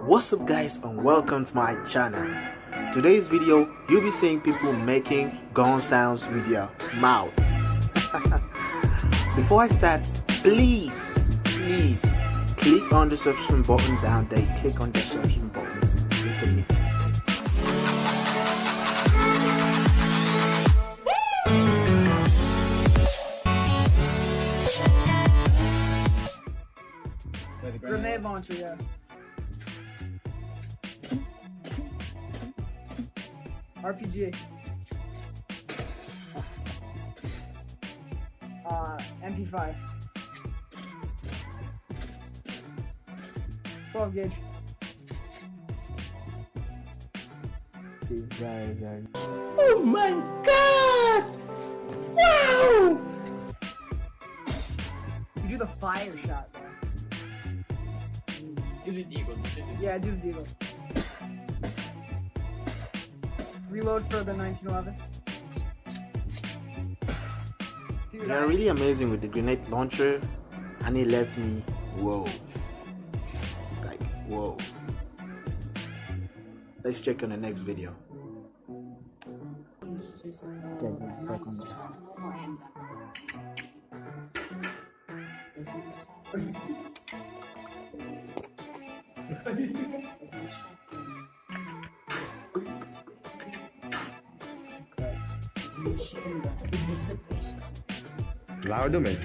What's up guys, and welcome to my channel. Today's video you'll be seeing people making gun sounds with your mouth. Before I start, please click on the subscription button down there. Click on the subscription button. Click on it. Grenade launcher, yeah. RPG. MP5. 12 gauge. These guys are... Oh my god! Wow! You do the fire shot, bro. Do the deagle. Yeah, do the deagle. Reload for the 1911. Dude, They are really amazing with the grenade launcher, and it left me whoa. Like whoa. Let's check on the next video. Get the second job. Louder, man.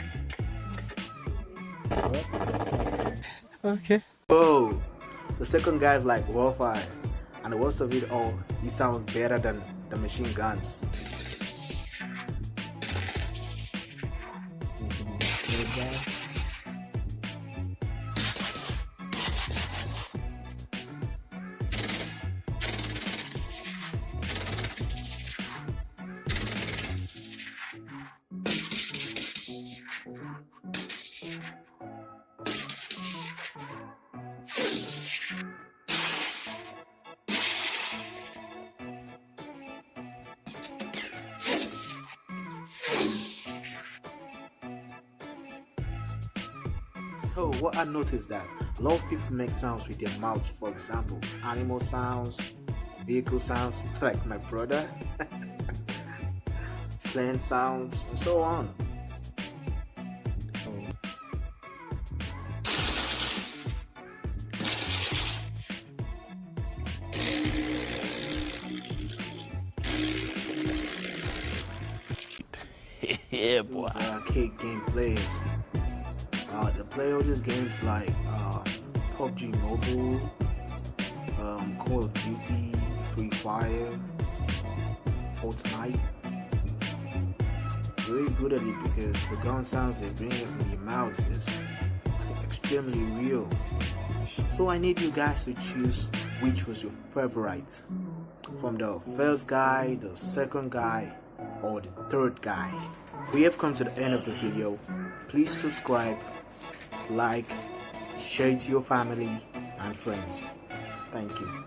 Okay. Whoa. The second guy's like warfare, and the worst of it all, it sounds better than the machine guns. So what I noticed that a lot of people make sounds with their mouth. For example, animal sounds, vehicle sounds, like my brother, plant sounds, and so on. Yeah, boy. Arcade game players. They play all these games like PUBG Mobile, Call of Duty, Free Fire, Fortnite. Very good at it because the gun sounds they bring it from your mouth is extremely real. So I need you guys to choose which was your favorite, from the first guy, the second guy, or the third guy. We have come to the end of the video. Please subscribe, like, share it to your family and friends. Thank you.